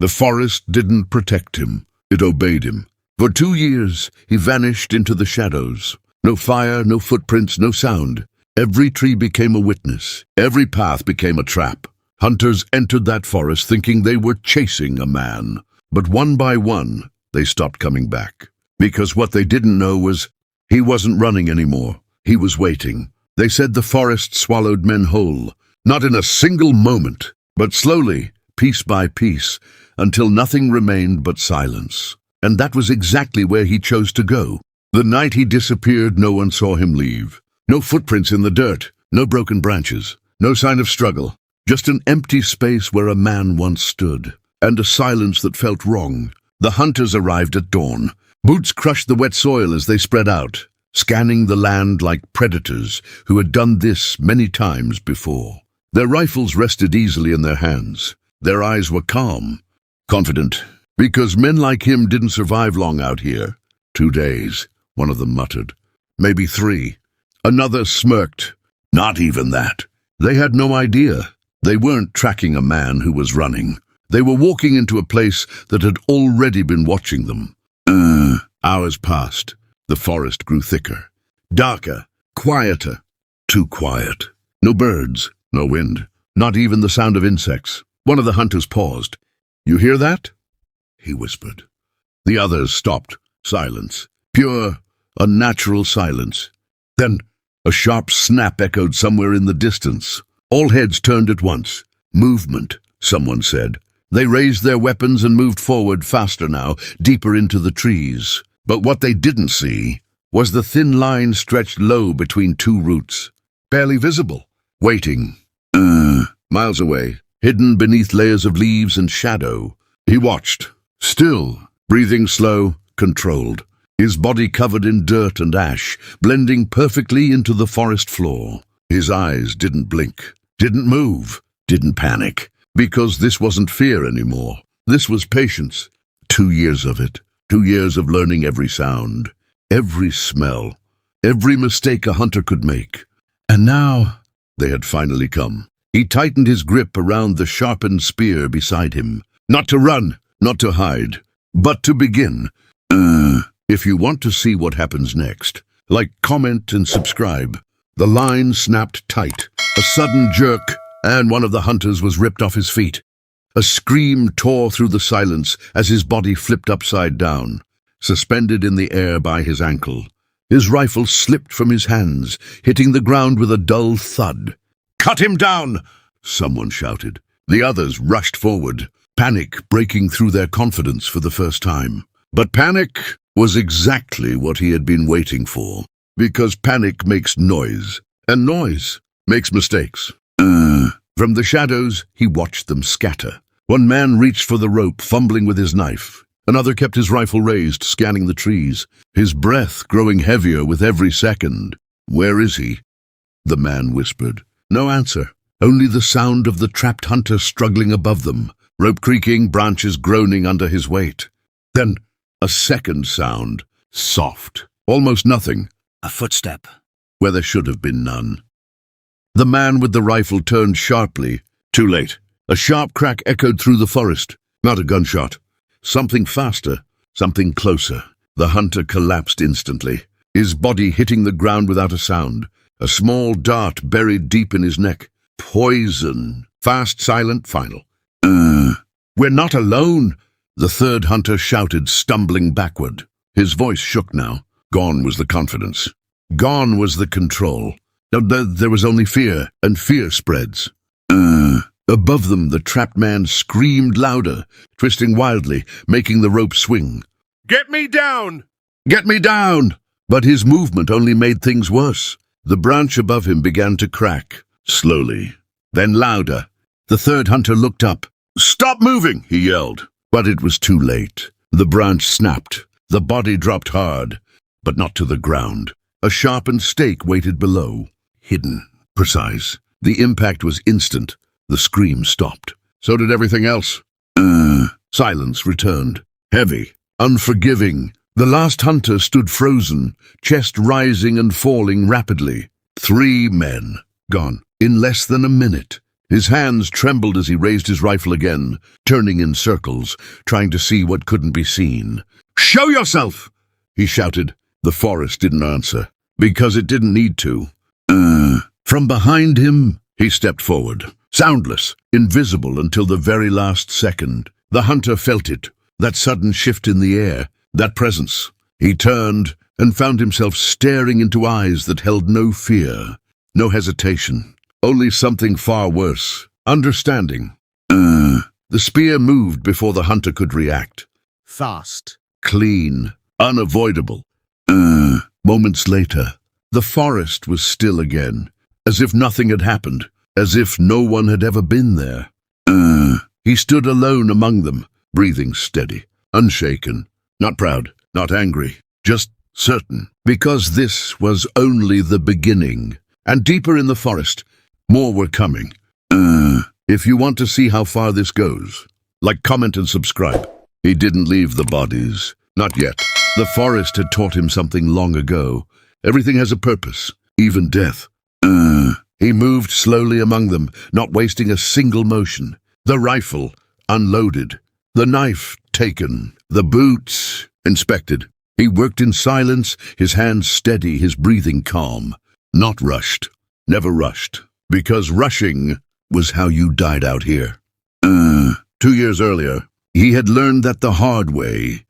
The forest didn't protect him. It obeyed him. For 2 years, he vanished into the shadows. No fire, no footprints, no sound. Every tree became a witness. Every path became a trap. Hunters entered that forest thinking they were chasing a man. But one by one, they stopped coming back. Because what they didn't know was he wasn't running anymore. He was waiting. They said the forest swallowed men whole. Not in a single moment, but slowly, piece by piece, until nothing remained but silence. And that was exactly where he chose to go. The night he disappeared, no one saw him leave. No footprints in the dirt, no broken branches, no sign of struggle. Just an empty space where a man once stood, and a silence that felt wrong. The hunters arrived at dawn. Boots crushed the wet soil as they spread out, scanning the land like predators who had done this many times before. Their rifles rested easily in their hands. Their eyes were calm, confident, because men like him didn't survive long out here. 2 days, one of them muttered. Maybe 3. Another smirked. Not even that. They had no idea. They weren't tracking a man who was running. They were walking into a place that had already been watching them. Hours passed. The forest grew thicker, darker, quieter. Too quiet. No birds, no wind, not even the sound of insects. One of the hunters paused. "You hear that?" he whispered. The others stopped. Silence. Pure, unnatural silence. Then a sharp snap echoed somewhere in the distance. All heads turned at once. Movement, someone said. They raised their weapons and moved forward faster now, deeper into the trees. But what they didn't see was the thin line stretched low between 2 roots. Barely visible. Waiting. Miles away, hidden beneath layers of leaves and shadow. He watched. Still, breathing slow, controlled. His body covered in dirt and ash, blending perfectly into the forest floor. His eyes didn't blink, didn't move, didn't panic. Because this wasn't fear anymore. This was patience. 2 years of it. 2 years of learning every sound, every smell, every mistake a hunter could make. And now they had finally come. He tightened his grip around the sharpened spear beside him. Not to run, not to hide, but to begin. If you want to see what happens next, like, comment, and subscribe. The line snapped tight. A sudden jerk, and one of the hunters was ripped off his feet. A scream tore through the silence as his body flipped upside down, suspended in the air by his ankle. His rifle slipped from his hands, hitting the ground with a dull thud. "Cut him down!" someone shouted. The others rushed forward, panic breaking through their confidence for the first time. But panic was exactly what he had been waiting for, because panic makes noise, and noise makes mistakes. From the shadows, he watched them scatter. One man reached for the rope, fumbling with his knife. Another kept his rifle raised, scanning the trees, his breath growing heavier with every second. "Where is he?" the man whispered. No answer, only the sound of the trapped hunter struggling above them, rope creaking, branches groaning under his weight. Then a second sound, soft, almost nothing. A footstep. Where there should have been none. The man with the rifle turned sharply. Too late. A sharp crack echoed through the forest. Not a gunshot. Something faster, something closer. The hunter collapsed instantly, his body hitting the ground without a sound. A small dart buried deep in his neck. Poison. Fast, silent, final. "We're not alone," the third hunter shouted, stumbling backward. His voice shook now. Gone was the confidence. Gone was the control. There was only fear, and fear spreads. Above them, the trapped man screamed louder, twisting wildly, making the rope swing. "Get me down! Get me down!" But his movement only made things worse. The branch above him began to crack, slowly, then louder. The third hunter looked up. "Stop moving!" he yelled. But it was too late. The branch snapped. The body dropped hard, but not to the ground. A sharpened stake waited below. Hidden, precise. The impact was instant. The scream stopped. So did everything else. Silence returned. Heavy, unforgiving. The last hunter stood frozen, chest rising and falling rapidly. 3 men, gone, in less than a minute. His hands trembled as he raised his rifle again, turning in circles, trying to see what couldn't be seen. "Show yourself!" he shouted. The forest didn't answer, because it didn't need to. From behind him, he stepped forward, soundless, invisible until the very last second. The hunter felt it, that sudden shift in the air, that presence. He turned and found himself staring into eyes that held no fear, no hesitation, only something far worse, understanding. The spear moved before the hunter could react. Fast. Clean, unavoidable. Moments later, the forest was still again, as if nothing had happened, as if no one had ever been there. He stood alone among them, breathing steady, unshaken, not proud, not angry, just certain, because this was only the beginning. And deeper in the forest, more were coming. If you want to see how far this goes, like, comment, and subscribe. He didn't leave the bodies, not yet. The forest had taught him something long ago. Everything has a purpose, even death. He moved slowly among them, not wasting a single motion. The rifle unloaded, the knife taken, the boots inspected. He worked in silence, his hands steady, his breathing calm. Not rushed, never rushed, because rushing was how you died out here. 2 years earlier, he had learned that the hard way.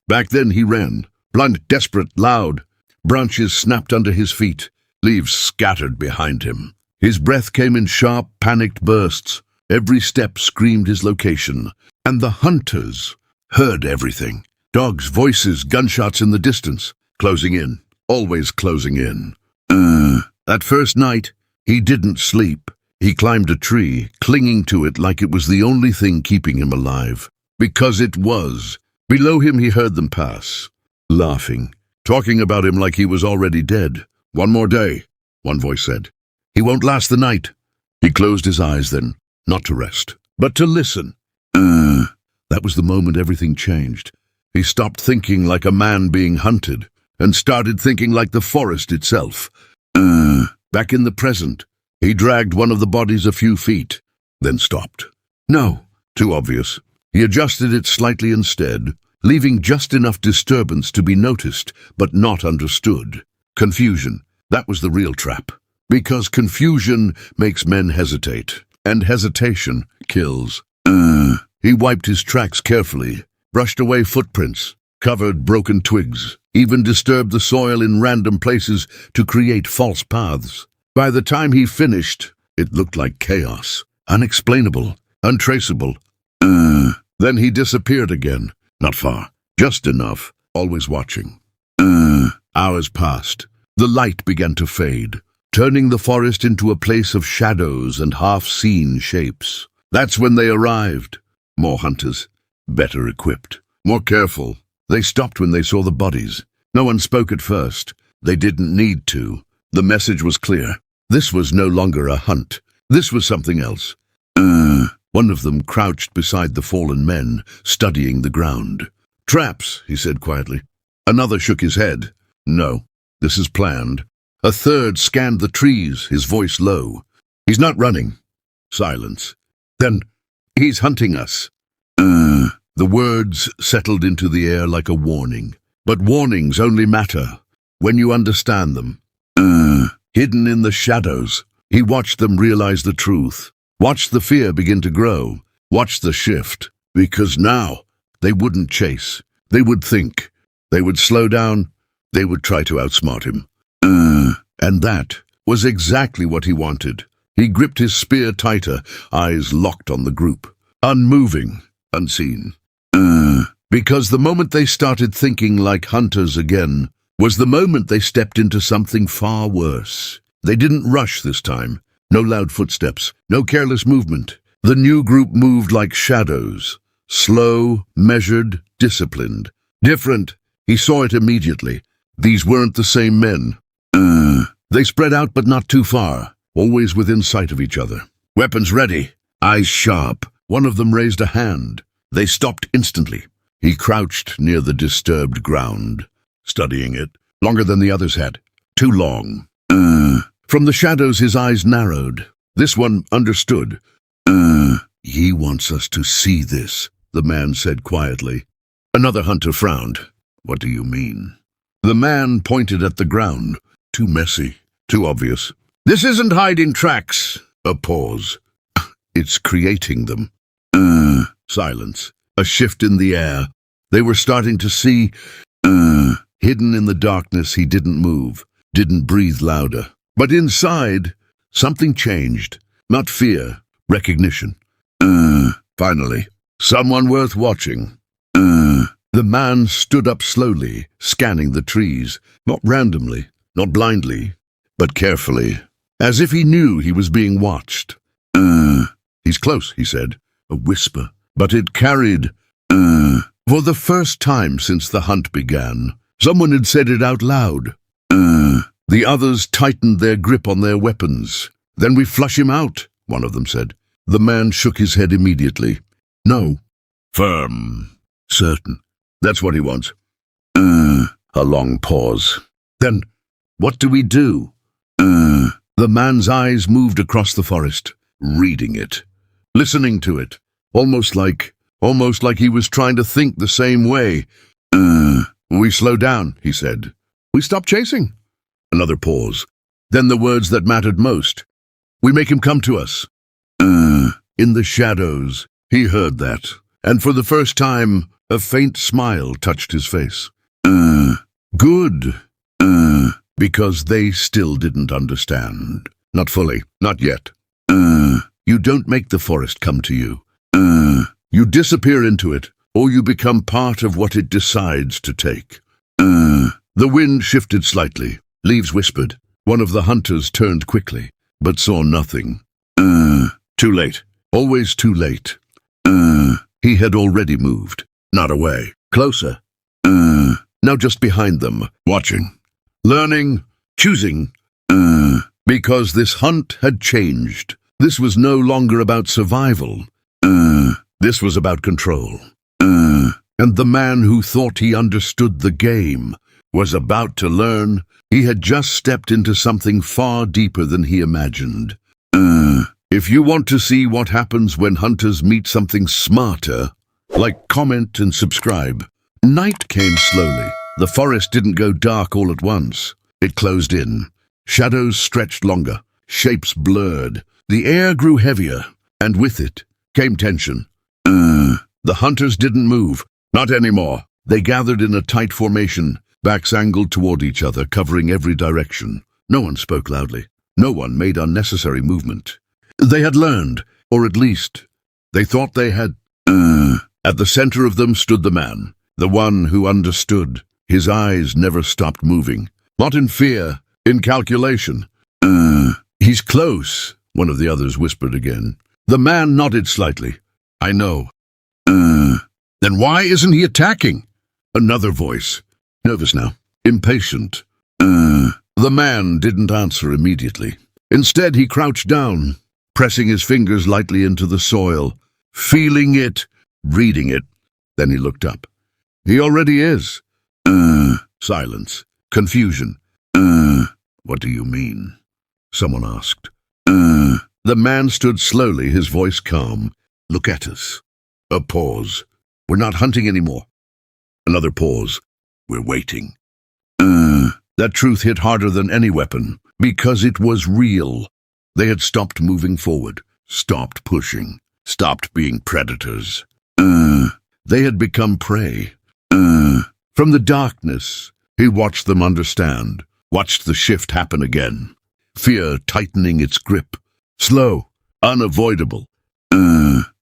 Back then he ran, blunt, desperate, loud. Branches snapped under his feet, leaves scattered behind him. His breath came in sharp, panicked bursts. Every step screamed his location, and the hunters heard everything. Dogs' voices, gunshots in the distance, closing in, always closing in. That first night, he didn't sleep. He climbed a tree, clinging to it like it was the only thing keeping him alive. Because it was. Below him he heard them pass, laughing, talking about him like he was already dead. "One more day," one voice said. "He won't last the night." He closed his eyes then, not to rest, but to listen. That was the moment everything changed. He stopped thinking like a man being hunted, and started thinking like the forest itself. Back in the present, he dragged one of the bodies a few feet, then stopped. No, too obvious. He adjusted it slightly instead, leaving just enough disturbance to be noticed, but not understood. Confusion, that was the real trap. Because confusion makes men hesitate, and hesitation kills. He wiped his tracks carefully, brushed away footprints, covered broken twigs, even disturbed the soil in random places to create false paths. By the time he finished, it looked like chaos, unexplainable, untraceable. Then he disappeared again, not far, just enough, always watching. Hours passed. The light began to fade, turning the forest into a place of shadows and half-seen shapes. That's when they arrived. More hunters, better equipped, more careful. They stopped when they saw the bodies. No one spoke at first. They didn't need to. The message was clear. This was no longer a hunt. This was something else. One of them crouched beside the fallen men, studying the ground. "Traps," he said quietly. Another shook his head. "No, this is planned." A third scanned the trees, his voice low. "He's not running." Silence. "Then he's hunting us." The words settled into the air like a warning. But warnings only matter when you understand them. Hidden in the shadows, he watched them realize the truth. Watched the fear begin to grow. Watched the shift. Because now, they wouldn't chase. They would think. They would slow down. They would try to outsmart him. And that was exactly what he wanted. He gripped his spear tighter, eyes locked on the group. Unmoving, unseen. Because the moment they started thinking like hunters again was the moment they stepped into something far worse. They didn't rush this time. No loud footsteps, no careless movement. The new group moved like shadows. Slow, measured, disciplined. Different. He saw it immediately. These weren't the same men. They spread out but not too far, always within sight of each other. Weapons ready, eyes sharp. One of them raised a hand. They stopped instantly. He crouched near the disturbed ground, studying it, longer than the others had. Too long. From the shadows his eyes narrowed. This one understood. He wants us to see this, the man said quietly. Another hunter frowned. What do you mean? The man pointed at the ground. Too messy, too obvious. This isn't hiding tracks. A pause. It's creating them. Silence. A shift in the air. They were starting to see. Hidden in the darkness, he didn't move, didn't breathe louder. But inside, something changed. Not fear, recognition. Finally, someone worth watching. The man stood up slowly, scanning the trees, not randomly, not blindly, but carefully, as if he knew he was being watched. He's close, he said, a whisper, but it carried. For the first time since the hunt began, someone had said it out loud. The others tightened their grip on their weapons. Then we flush him out, one of them said. The man shook his head immediately. No. Firm. Certain. That's what he wants. A long pause. Then, what do we do? The man's eyes moved across the forest, reading it, listening to it, almost like he was trying to think the same way. We slow down, he said. We stop chasing. Another pause. Then the words that mattered most. We make him come to us. In the shadows, he heard that, and for the first time, a faint smile touched his face. Good. Because they still didn't understand. Not fully, not yet. You don't make the forest come to you. You disappear into it, or you become part of what it decides to take. The wind shifted slightly. Leaves whispered. One of the hunters turned quickly, but saw nothing. Too late. Always too late. He had already moved. Not away. Closer. Now just behind them, watching. Learning. Choosing. Because this hunt had changed. This was no longer about survival. This was about control. And the man who thought he understood the game was about to learn. He had just stepped into something far deeper than he imagined. If you want to see what happens when hunters meet something smarter, like, comment, and subscribe. Night came slowly. The forest didn't go dark all at once. It closed in. Shadows stretched longer. Shapes blurred. The air grew heavier, and with it came tension. The hunters didn't move. Not anymore. They gathered in a tight formation, backs angled toward each other, covering every direction. No one spoke loudly. No one made unnecessary movement. They had learned, or at least, they thought they had. At the center of them stood the man, the one who understood. His eyes never stopped moving. Not in fear, in calculation. He's close, one of the others whispered again. The man nodded slightly. I know. Then why isn't he attacking? Another voice. Nervous now. Impatient. The man didn't answer immediately. Instead, he crouched down, pressing his fingers lightly into the soil, feeling it, reading it. Then he looked up. He already is. Silence. Confusion. What do you mean? Someone asked. The man stood slowly, his voice calm. Look at us. A pause. We're not hunting anymore. Another pause. We're waiting. That truth hit harder than any weapon, because it was real. They had stopped moving forward, stopped pushing, stopped being predators. They had become prey. From the darkness, he watched them understand, watched the shift happen again. Fear tightening its grip. Slow, unavoidable.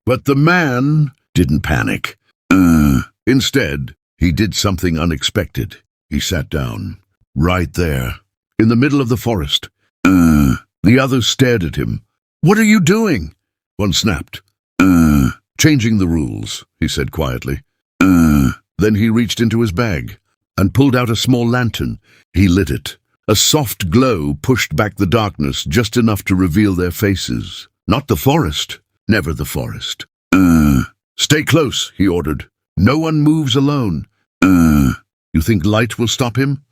But the man didn't panic. Instead, he did something unexpected. He sat down, right there, in the middle of the forest. The others stared at him. What are you doing? One snapped. Changing the rules, he said quietly. Then he reached into his bag and pulled out a small lantern. He lit it. A soft glow pushed back the darkness just enough to reveal their faces. Not the forest. Never the forest. Stay close, he ordered. No one moves alone. You think light will stop him?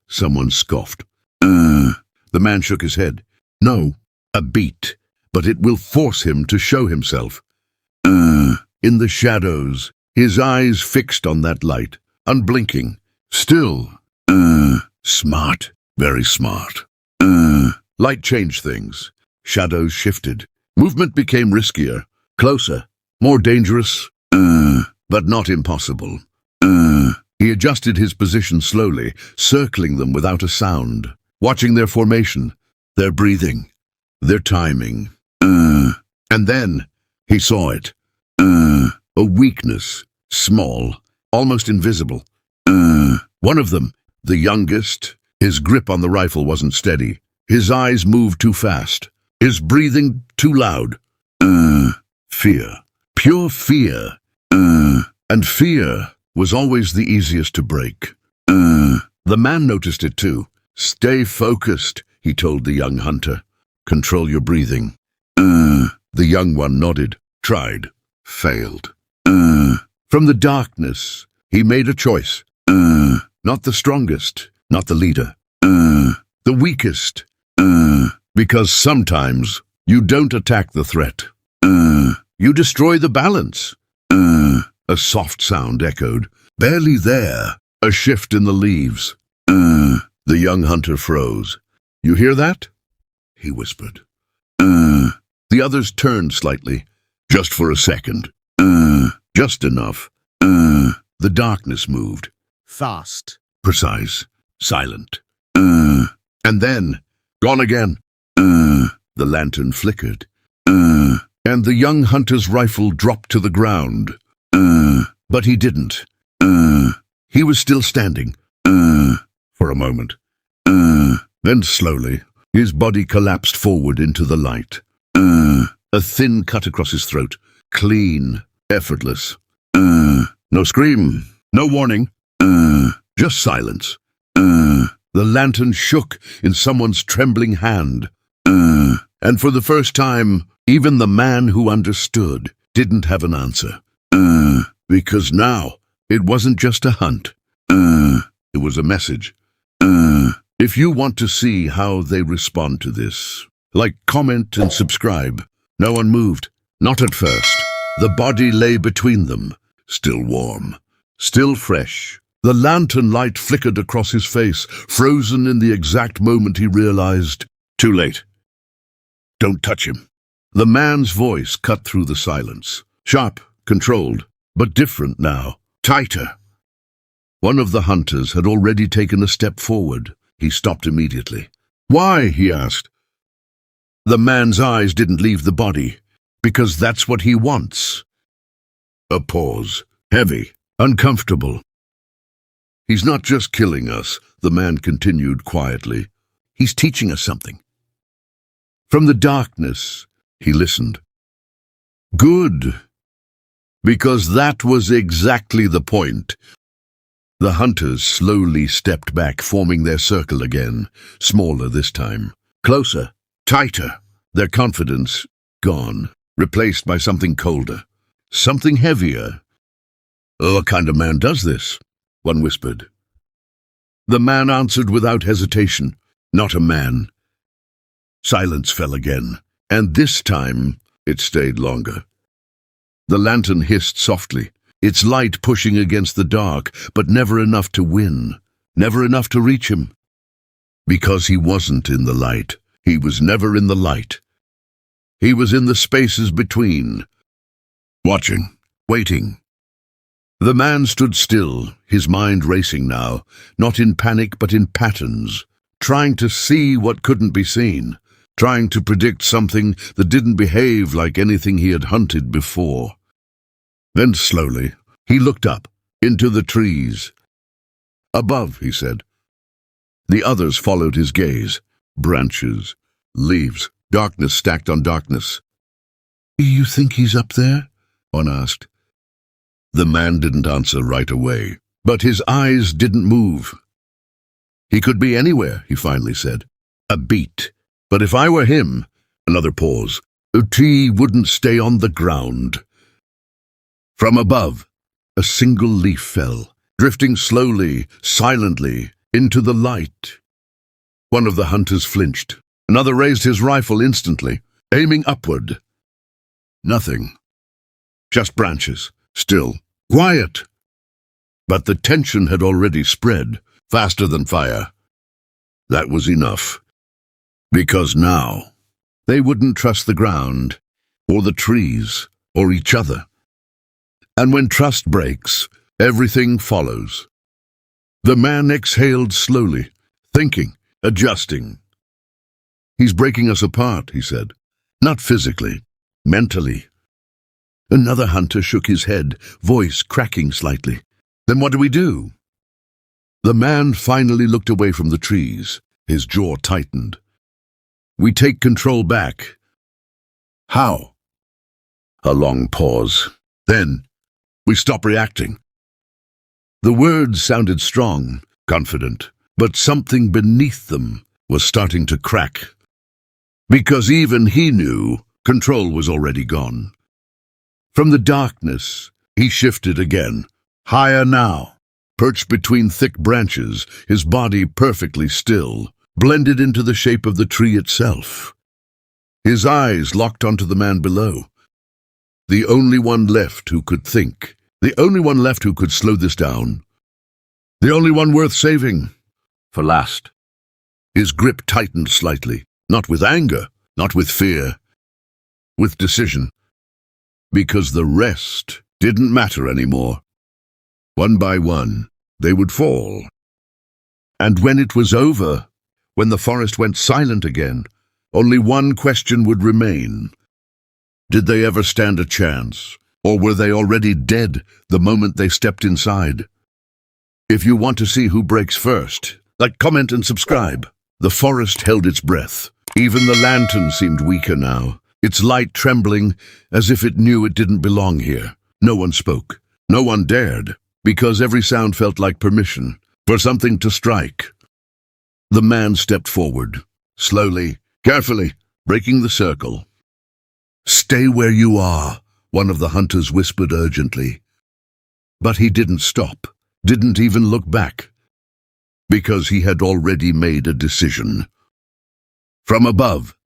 Someone scoffed. The man shook his head. No, a beat. but it will force him to show himself. In the shadows, his eyes fixed on that light, unblinking, still. Smart, very smart. Light changed things. Shadows shifted. Movement became riskier, closer, more dangerous, but not impossible. He adjusted his position slowly, circling them without a sound, watching their formation, their breathing, their timing. And then he saw it. A weakness, small, almost invisible. One of them, the youngest, his grip on the rifle wasn't steady. His eyes moved too fast. His breathing too loud. Fear. Pure fear. And fear was always the easiest to break. The man noticed it too. Stay focused, he told the young hunter. Control your breathing. The young one nodded, tried, failed. From the darkness, he made a choice. Not the strongest, not the leader. The weakest. Because sometimes you don't attack the threat. You destroy the balance. A soft sound echoed. Barely there. A shift in the leaves. The young hunter froze. You hear that? He whispered. The others turned slightly. Just for a second. Just enough. The darkness moved. Fast. Precise. Silent. And then, gone again. The lantern flickered. And the young hunter's rifle dropped to the ground. But he didn't. He was still standing. For a moment. Then slowly, his body collapsed forward into the light. A thin cut across his throat. Clean. Effortless. No scream. No warning. Just silence. The lantern shook in someone's trembling hand. And for the first time, even the man who understood didn't have an answer. Because now, it wasn't just a hunt. It was a message. If you want to see how they respond to this, like, comment, and subscribe. No one moved. Not at first. The body lay between them, still warm, still fresh. The lantern light flickered across his face, frozen in the exact moment he realized. Too late. Don't touch him. The man's voice cut through the silence. Sharp, controlled, but different now. Tighter. One of the hunters had already taken a step forward. He stopped immediately. Why? He asked. The man's eyes didn't leave the body. Because that's what he wants. A pause. Heavy. Uncomfortable. He's not just killing us, the man continued quietly. He's teaching us something. From the darkness, he listened. Good. Because that was exactly the point. The hunters slowly stepped back, forming their circle again, smaller this time. Closer, tighter, their confidence gone, replaced by something colder, something heavier. What kind of man does this? One whispered. The man answered without hesitation, not a man. Silence fell again, and this time it stayed longer. The lantern hissed softly, its light pushing against the dark, but never enough to win, never enough to reach him. Because he wasn't in the light. He was never in the light. He was in the spaces between, watching, waiting. The man stood still, his mind racing now, not in panic but in patterns, trying to see what couldn't be seen, trying to predict something that didn't behave like anything he had hunted before. Then slowly, he looked up, into the trees. Above, he said. The others followed his gaze. Branches, leaves, darkness stacked on darkness. You think he's up there? One asked. The man didn't answer right away, but his eyes didn't move. He could be anywhere, he finally said. A beat. But if I were him, another pause, a tree wouldn't stay on the ground. From above, a single leaf fell, drifting slowly, silently, into the light. One of the hunters flinched. Another raised his rifle instantly. aiming upward. Nothing. Just branches. Still. Quiet. But the tension had already spread, faster than fire. That was enough. Because now, they wouldn't trust the ground, or the trees, or each other. And when trust breaks, everything follows. The man exhaled slowly, thinking, adjusting. "He's breaking us apart," he said. "Not physically, mentally." Another hunter shook his head, voice cracking slightly. "Then what do we do?" The man finally looked away from the trees, his jaw tightened. "We take control back." "How?" A long pause. "Then, we stop reacting." The words sounded strong, confident, but something beneath them was starting to crack. Because even he knew control was already gone. From the darkness, he shifted again, higher now, perched between thick branches, his body perfectly still, blended into the shape of the tree itself. His eyes locked onto the man below. The only one left who could think. The only one left who could slow this down. The only one worth saving. For last. His grip tightened slightly, not with anger, not with fear, with decision. Because the rest didn't matter anymore. One by one, they would fall. And when it was over, when the forest went silent again, only one question would remain. Did they ever stand a chance, or were they already dead the moment they stepped inside? If you want to see who breaks first, like, comment, and subscribe. The forest held its breath. Even the lantern seemed weaker now, its light trembling as if it knew it didn't belong here. No one spoke. No one dared, because every sound felt like permission for something to strike. The man stepped forward, slowly, carefully, breaking the circle. "Stay where you are," one of the hunters whispered urgently. But he didn't stop, didn't even look back, because he had already made a decision. From above,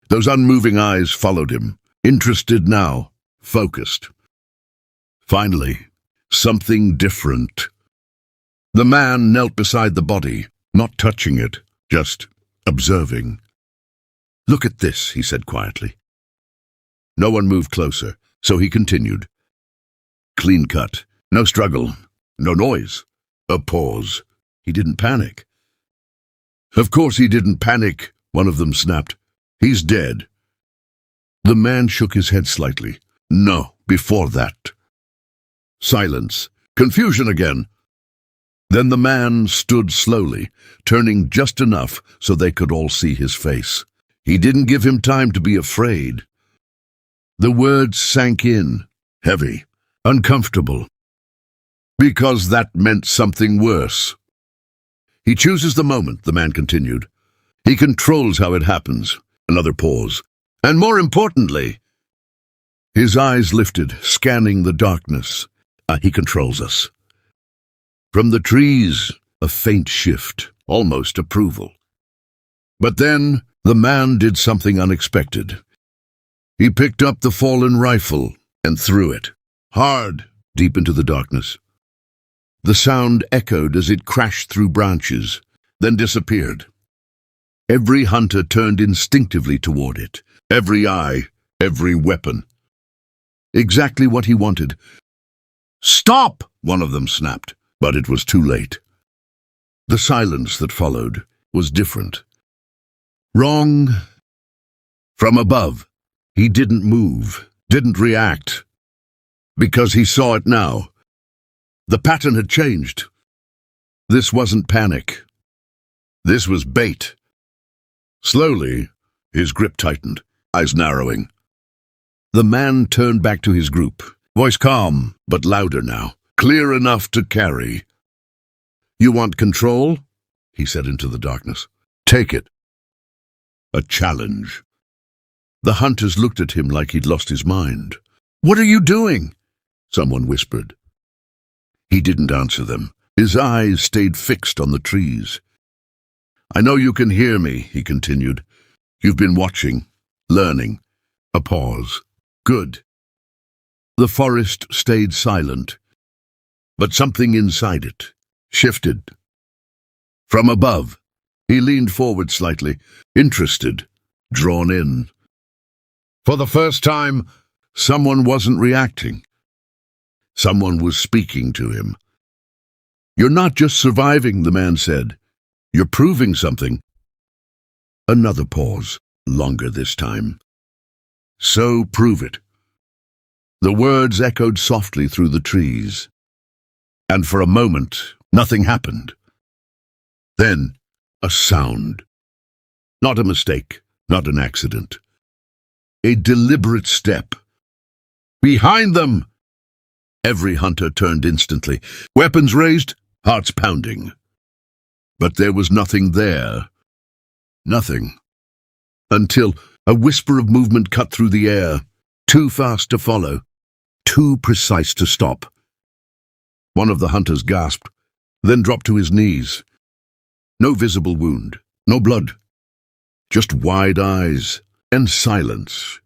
those unmoving eyes followed him, interested now, focused. Finally, something different. The man knelt beside the body, not touching it, just observing. "Look at this," he said quietly. No one moved closer, so he continued. Clean cut, no struggle, no noise, a pause. He didn't panic. "Of course he didn't panic," one of them snapped. "He's dead." The man shook his head slightly. "No, before that." Silence. Confusion again. Then the man stood slowly, turning just enough so they could all see his face. He didn't give him time to be afraid. The words sank in, heavy, uncomfortable. Because that meant something worse. "He chooses the moment," the man continued. "He controls how it happens." Another pause. "And more importantly," his eyes lifted, scanning the darkness. "He controls us." From the trees, a faint shift, almost approval. But then, the man did something unexpected. He picked up the fallen rifle and threw it, hard, deep into the darkness. The sound echoed as it crashed through branches, then disappeared. Every hunter turned instinctively toward it, every eye, every weapon. Exactly what he wanted. "Stop!" one of them snapped, but it was too late. The silence that followed was different. Wrong. From above, he didn't move, didn't react, because he saw it now. The pattern had changed. This wasn't panic. This was bait. Slowly, his grip tightened, eyes narrowing. The man turned back to his group, voice calm, but louder now, clear enough to carry. "You want control?" he said into the darkness. "Take it." A challenge. The hunters looked at him like he'd lost his mind. "What are you doing?" someone whispered. He didn't answer them. His eyes stayed fixed on the trees. "I know you can hear me," he continued. "You've been watching, learning. A pause. Good. The forest stayed silent, but something inside it shifted. From above, he leaned forward slightly, interested, drawn in. For the first time, someone wasn't reacting. Someone was speaking to him. "You're not just surviving," the man said. "You're proving something." Another pause, longer this time. "So prove it." The words echoed softly through the trees. And for a moment, nothing happened. Then, a sound. Not a mistake, not an accident. A deliberate step. Behind them! Every hunter turned instantly, weapons raised, hearts pounding. But there was nothing there. Nothing. Until a whisper of movement cut through the air, too fast to follow, too precise to stop. One of the hunters gasped, then dropped to his knees. No visible wound, no blood, just wide eyes and silence.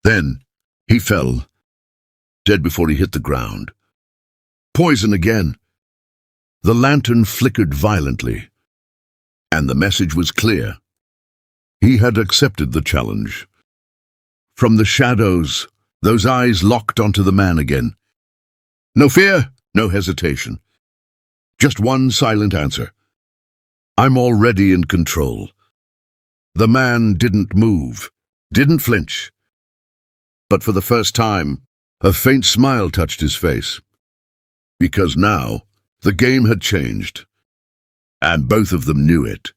Then he fell, dead before he hit the ground. Poison again. The lantern flickered violently, and the message was clear. He had accepted the challenge. From the shadows, those eyes locked onto the man again. No fear, no hesitation. Just one silent answer. "I'm already in control." The man didn't move, didn't flinch. But for the first time, a faint smile touched his face. Because now, the game had changed. And both of them knew it.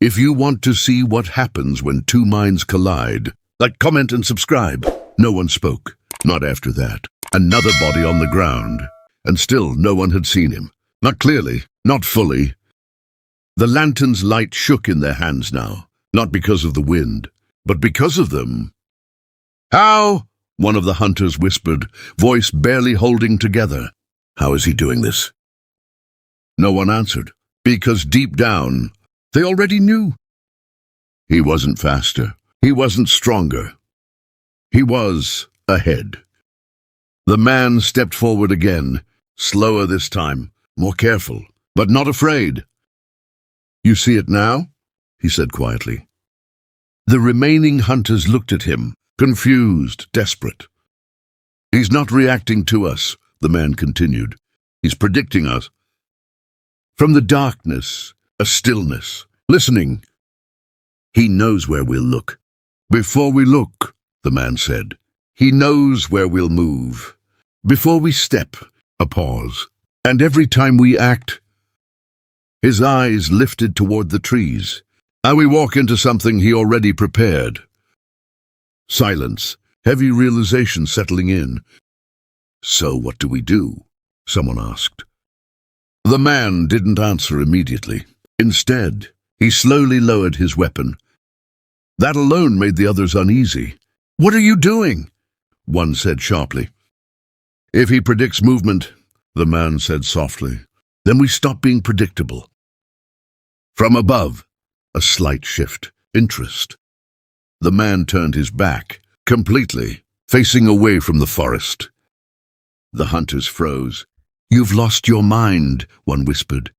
If you want to see what happens when two minds collide, like, comment, and subscribe. No one spoke, not after that. Another body on the ground, and still no one had seen him. Not clearly, not fully. The lantern's light shook in their hands now, not because of the wind, but because of them. "How?" one of the hunters whispered, voice barely holding together. "How is he doing this?" No one answered, because deep down, they already knew. He wasn't faster. He wasn't stronger. He was ahead. The man stepped forward again, slower this time, more careful, but not afraid. "You see it now?" he said quietly. The remaining hunters looked at him, confused, desperate. "He's not reacting to us," the man continued. "He's predicting us." From the darkness, a stillness, listening. "He knows where we'll look." "Before we look," the man said. "He knows where we'll move. Before we step," a pause. "And every time we act." His eyes lifted toward the trees. "Now we walk into something he already prepared." Silence, heavy realization settling in. "So what do we do?" someone asked. The man didn't answer immediately. Instead, he slowly lowered his weapon. That alone made the others uneasy. "What are you doing?" one said sharply. "If he predicts movement," the man said softly, "then we stop being predictable." From above, a slight shift, interest. The man turned his back, completely, facing away from the forest. The hunters froze. "You've lost your mind," one whispered.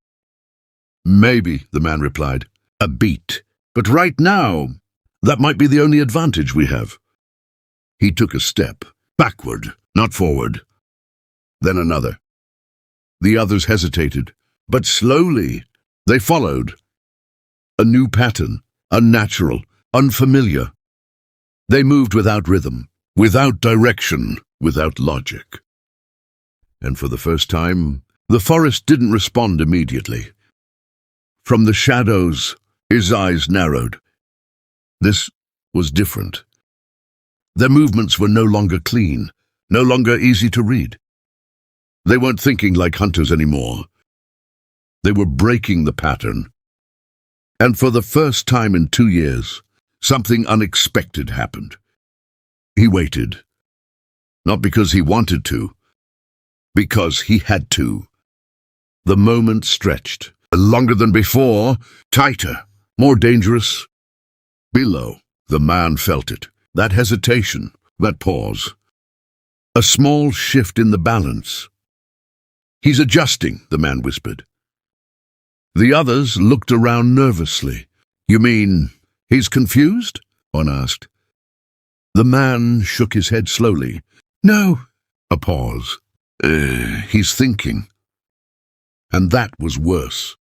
"Maybe," the man replied, "a beat. But right now, that might be the only advantage we have." He took a step, backward, not forward. Then another. The others hesitated, but slowly they followed. A new pattern, unnatural, unfamiliar. They moved without rhythm, without direction, without logic. And for the first time, the forest didn't respond immediately. From the shadows, his eyes narrowed. This was different. Their movements were no longer clean, no longer easy to read. They weren't thinking like hunters anymore. They were breaking the pattern. And for the first time in 2 years, something unexpected happened. He waited. Not because he wanted to, because he had to. The moment stretched, longer than before, tighter, more dangerous. Below, the man felt it. That hesitation, that pause. A small shift in the balance. "He's adjusting," the man whispered. The others looked around nervously. "You mean he's confused?" one asked. The man shook his head slowly. "No." A pause. He's thinking." And that was worse.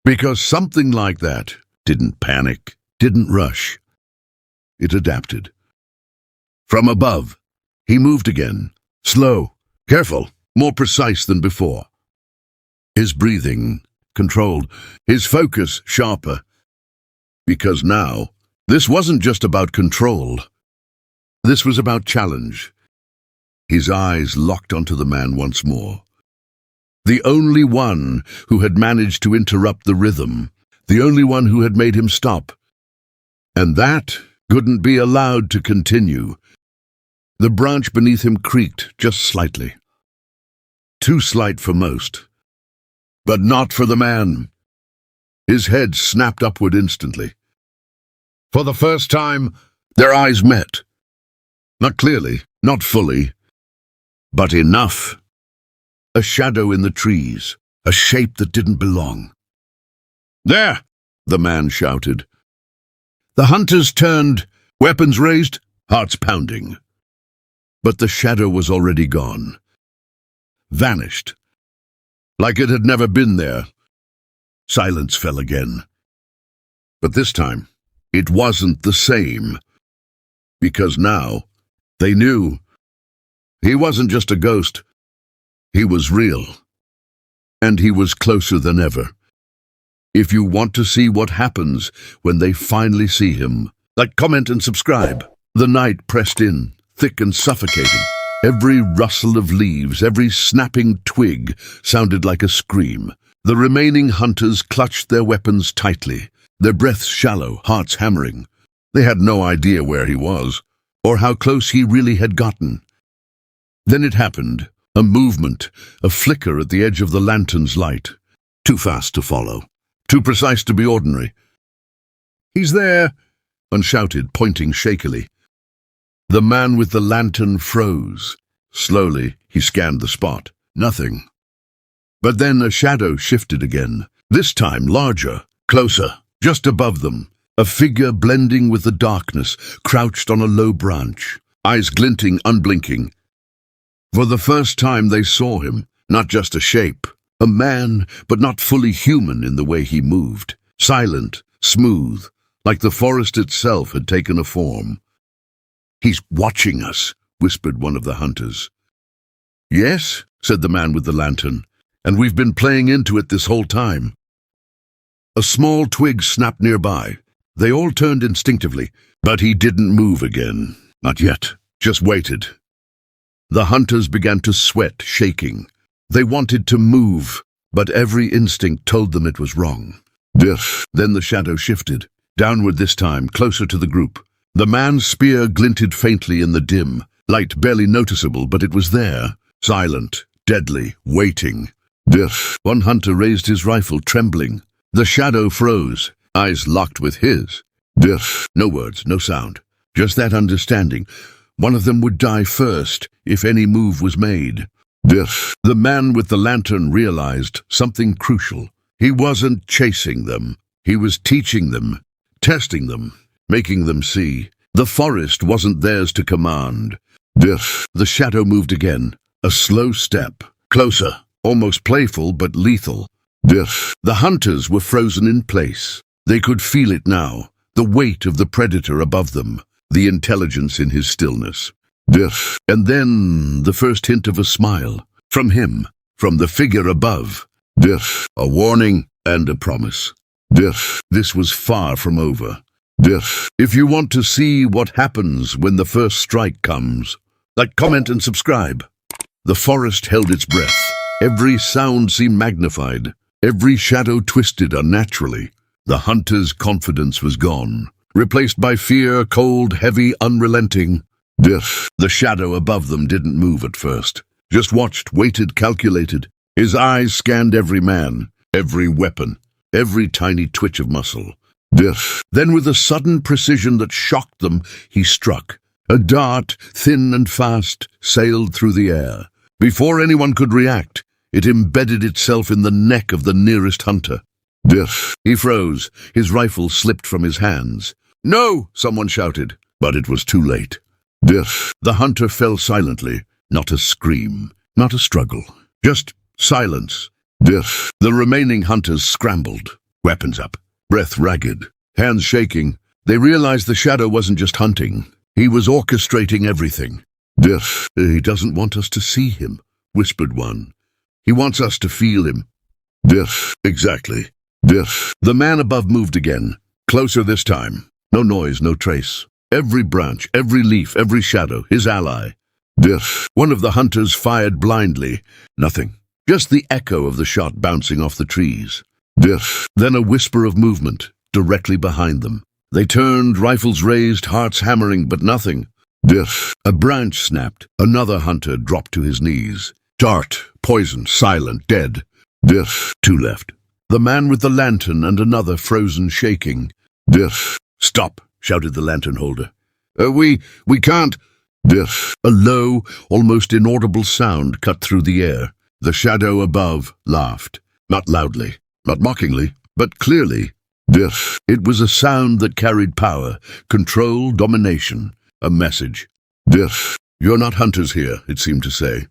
Because something like that didn't panic, didn't rush. It adapted. From above, he moved again. Slow, careful, more precise than before. His breathing controlled, his focus sharper. Because now, this wasn't just about control. This was about challenge. His eyes locked onto the man once more. The only one who had managed to interrupt the rhythm, the only one who had made him stop. And that couldn't be allowed to continue. The branch beneath him creaked just slightly. Too slight for most. But not for the man. His head snapped upward instantly. For the first time, their eyes met. Not clearly, not fully, but enough. A shadow in the trees, a shape that didn't belong. "There!" the man shouted. The hunters turned, weapons raised, hearts pounding. But the shadow was already gone. Vanished. Like it had never been there. Silence fell again. But this time, it wasn't the same. Because now, they knew. He wasn't just a ghost. He was real. And he was closer than ever. If you want to see what happens when they finally see him, like, comment, and subscribe. The night pressed in, thick and suffocating. Every rustle of leaves, every snapping twig sounded like a scream. The remaining hunters clutched their weapons tightly, their breaths shallow, hearts hammering. They had no idea where he was, or how close he really had gotten. Then it happened, a movement, a flicker at the edge of the lantern's light. Too fast to follow, too precise to be ordinary. "He's there!" one shouted, pointing shakily. The man with the lantern froze. Slowly, he scanned the spot. Nothing. But then a shadow shifted again, this time larger, closer, just above them. A figure blending with the darkness, crouched on a low branch, eyes glinting, unblinking. For the first time they saw him, not just a shape, a man, but not fully human in the way he moved. Silent, smooth, like the forest itself had taken a form. "He's watching us," whispered one of the hunters. "Yes," said the man with the lantern, "and we've been playing into it this whole time." A small twig snapped nearby. They all turned instinctively, but he didn't move again. Not yet, just waited. The hunters began to sweat, shaking. They wanted to move, but every instinct told them it was wrong. Then the shadow shifted, downward this time, closer to the group. The man's spear glinted faintly in the dim, light barely noticeable, but it was there, silent, deadly, waiting. One hunter raised his rifle, trembling. The shadow froze, eyes locked with his. No words, no sound, just that understanding. One of them would die first, if any move was made. The man with the lantern realized something crucial. He wasn't chasing them. He was teaching them, testing them, making them see. The forest wasn't theirs to command. The shadow moved again, a slow step, closer, almost playful but lethal. The hunters were frozen in place. They could feel it now, the weight of the predator above them, the intelligence in his stillness. And then the first hint of a smile, from him, from the figure above. A warning and a promise. This was far from over. If you want to see what happens when the first strike comes, like, comment, and subscribe. The forest held its breath. Every sound seemed magnified. Every shadow twisted unnaturally. The hunter's confidence was gone, replaced by fear, cold, heavy, unrelenting. The shadow above them didn't move at first, just watched, waited, calculated. His eyes scanned every man, every weapon, every tiny twitch of muscle. Diff. Then with a sudden precision that shocked them, he struck. A dart, thin and fast, sailed through the air. Before anyone could react, it embedded itself in the neck of the nearest hunter. Diff. He froze. His rifle slipped from his hands. "No!" someone shouted, but it was too late. Diff. The hunter fell silently. Not a scream, not a struggle, just silence. Diff. The remaining hunters scrambled, weapons up, breath ragged, hands shaking. They realized the shadow wasn't just hunting. He was orchestrating everything. Diff. He doesn't want us to see him, whispered one. He wants us to feel him. Diff. Exactly. Diff. The man above moved again, closer this time. No noise, no trace. Every branch, every leaf, every shadow, his ally. Diff. One of the hunters fired blindly. Nothing. Just the echo of the shot bouncing off the trees. Diff. Then a whisper of movement, directly behind them. They turned, rifles raised, hearts hammering, but nothing. Diff. A branch snapped. Another hunter dropped to his knees. Dart, poisoned, silent, dead. Diff. Two left. The man with the lantern and another frozen, shaking. Diff. Stop, shouted the lantern holder. We can't. Diff. A low, almost inaudible sound cut through the air. The shadow above laughed. Not loudly, not mockingly, but clearly. Diff. It was a sound that carried power, control, domination, a message. Diff. You're not hunters here, it seemed to say.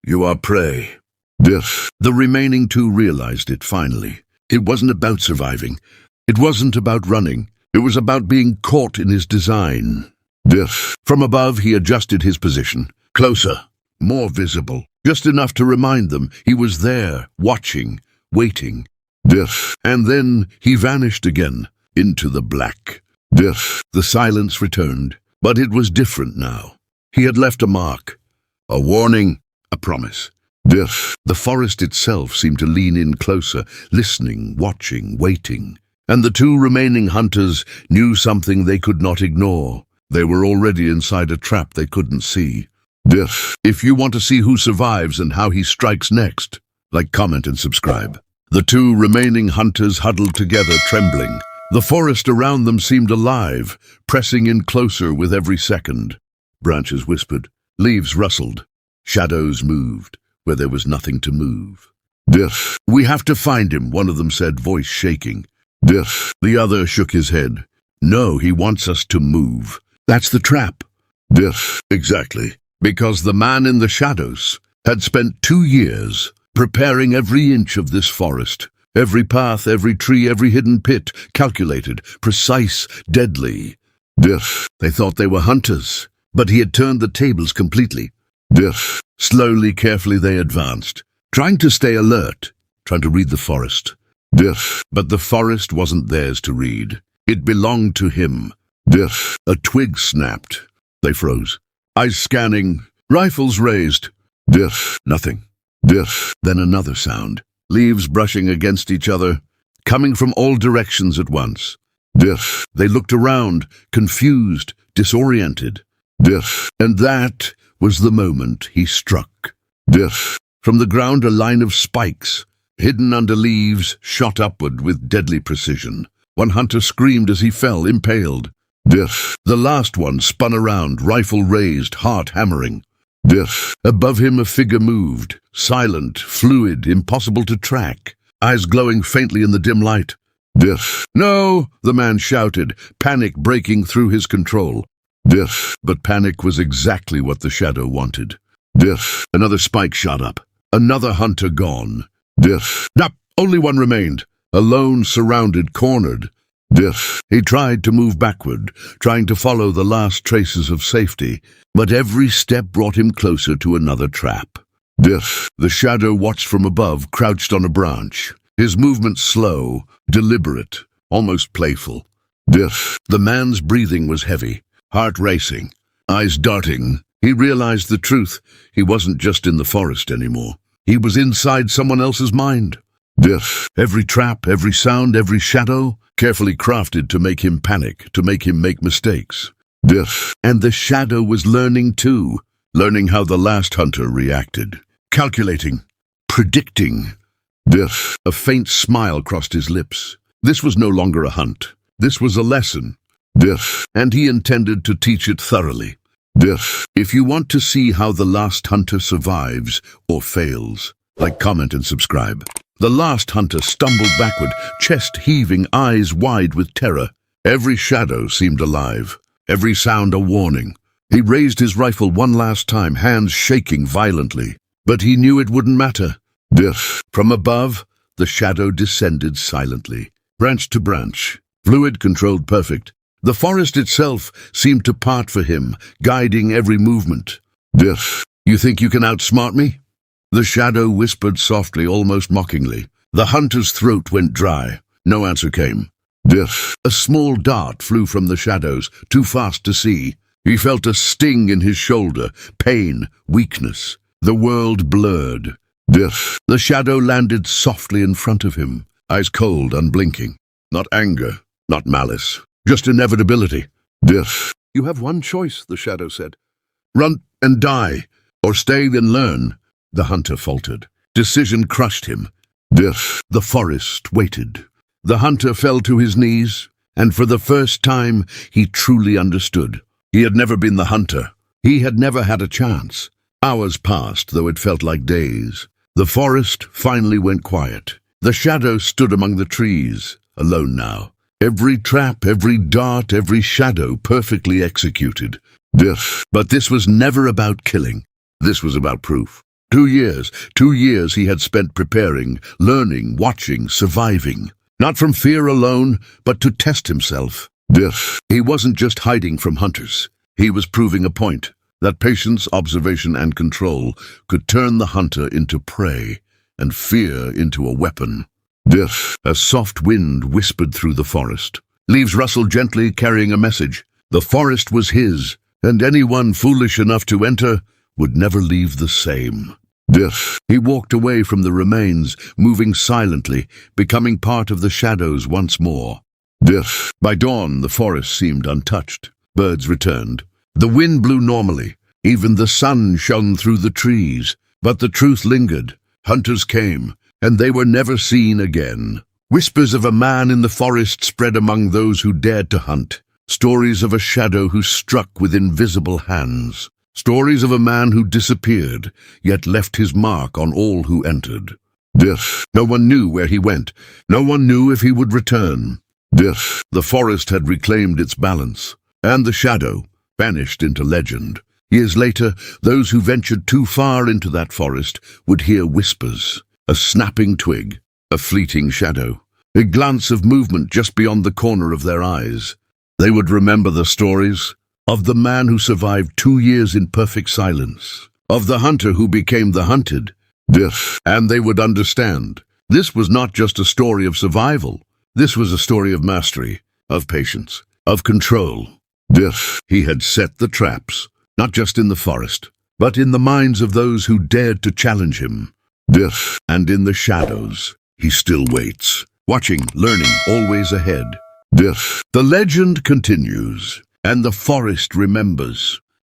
You are prey. Diff. The remaining two realized it finally. It wasn't about surviving. It wasn't about running. It was about being caught in his design. Diff. From above, he adjusted his position. Closer, more visible, just enough to remind them he was there, watching, waiting. Diff. And then he vanished again, into the black. Diff. The silence returned, but it was different now. He had left a mark, a warning, a promise. Diff. The forest itself seemed to lean in closer, listening, watching, waiting. And the two remaining hunters knew something they could not ignore. They were already inside a trap they couldn't see. Diff. If you want to see who survives and how he strikes next, like, comment, and subscribe. The two remaining hunters huddled together, trembling. The forest around them seemed alive, pressing in closer with every second. Branches whispered, leaves rustled, shadows moved where there was nothing to move. Diff. We have to find him, one of them said, voice shaking. Diff. The other shook his head. No, he wants us to move. That's the trap. Diff. Exactly. Because the man in the shadows had spent 2 years preparing every inch of this forest. Every path, every tree, every hidden pit, calculated, precise, deadly. Diff. They thought they were hunters, but he had turned the tables completely. Diff. Slowly, carefully they advanced, trying to stay alert, trying to read the forest. Diff. But the forest wasn't theirs to read. It belonged to him. Diff. A twig snapped. They froze. Eyes scanning, rifles raised. Diff. Nothing. Diff. Then another sound. Leaves brushing against each other, coming from all directions at once. Diff. They looked around, confused, disoriented. Diff. And that was the moment he struck. Diff. From the ground, a line of spikes, hidden under leaves, shot upward with deadly precision. One hunter screamed as he fell, impaled. Diff. The last one spun around, rifle raised, heart hammering. Diff. Above him a figure moved, silent, fluid, impossible to track, eyes glowing faintly in the dim light. Diff. No, the man shouted, panic breaking through his control. Diff. But panic was exactly what the shadow wanted. Diff. Another spike shot up. Another hunter gone. Diff. No, only one remained. Alone, surrounded, cornered. Diff. He tried to move backward, trying to follow the last traces of safety, but every step brought him closer to another trap. Diff. The shadow watched from above, crouched on a branch. His movement slow, deliberate, almost playful. Diff. The man's breathing was heavy, heart racing, eyes darting. He realized the truth. He wasn't just in the forest anymore. He was inside someone else's mind. Diff. Every trap, every sound, every shadow, carefully crafted to make him panic, to make him make mistakes. Diff. And the shadow was learning too, learning how the last hunter reacted. Calculating, predicting. Diff. A faint smile crossed his lips. This was no longer a hunt. This was a lesson. And he intended to teach it thoroughly. If you want to see how the last hunter survives or fails, like, comment, and subscribe. The last hunter stumbled backward, chest heaving, eyes wide with terror. Every shadow seemed alive, every sound a warning. He raised his rifle one last time, hands shaking violently. But he knew it wouldn't matter. From above, the shadow descended silently, branch to branch, fluid controlled perfect. The forest itself seemed to part for him, guiding every movement. You think you can outsmart me? The shadow whispered softly, almost mockingly. The hunter's throat went dry. No answer came. A small dart flew from the shadows, too fast to see. He felt a sting in his shoulder, pain, weakness. The world blurred. The shadow landed softly in front of him, eyes cold, unblinking. Not anger, not malice, just inevitability. You have one choice, the shadow said. Run and die, or stay and learn. The hunter faltered. Decision crushed him. The forest waited. The hunter fell to his knees, and for the first time he truly understood. He had never been the hunter. He had never had a chance. Hours passed, though it felt like days. The forest finally went quiet. The shadow stood among the trees, alone now. Every trap, every dart, every shadow perfectly executed. But this was never about killing. This was about proof. 2 years he had spent preparing, learning, watching, surviving. Not from fear alone, but to test himself. He wasn't just hiding from hunters. He was proving a point, that patience, observation, and control could turn the hunter into prey, and fear into a weapon. A soft wind whispered through the forest. Leaves rustled gently, carrying a message. The forest was his, and anyone foolish enough to enter would never leave the same. He walked away from the remains, moving silently, becoming part of the shadows once more. By dawn, the forest seemed untouched. Birds returned. The wind blew normally. Even the sun shone through the trees. But the truth lingered. Hunters came, and they were never seen again. Whispers of a man in the forest spread among those who dared to hunt. Stories of a shadow who struck with invisible hands. Stories of a man who disappeared, yet left his mark on all who entered. No one knew where he went. No one knew if he would return. The forest had reclaimed its balance, and the shadow vanished into legend. Years later, those who ventured too far into that forest would hear whispers, a snapping twig, a fleeting shadow, a glance of movement just beyond the corner of their eyes. They would remember the stories of the man who survived 2 years in perfect silence, of the hunter who became the hunted. And they would understand. This was not just a story of survival. This was a story of mastery, of patience, of control. He had set the traps, not just in the forest, but in the minds of those who dared to challenge him. And in the shadows, he still waits, watching, learning, always ahead. The legend continues, and the forest remembers.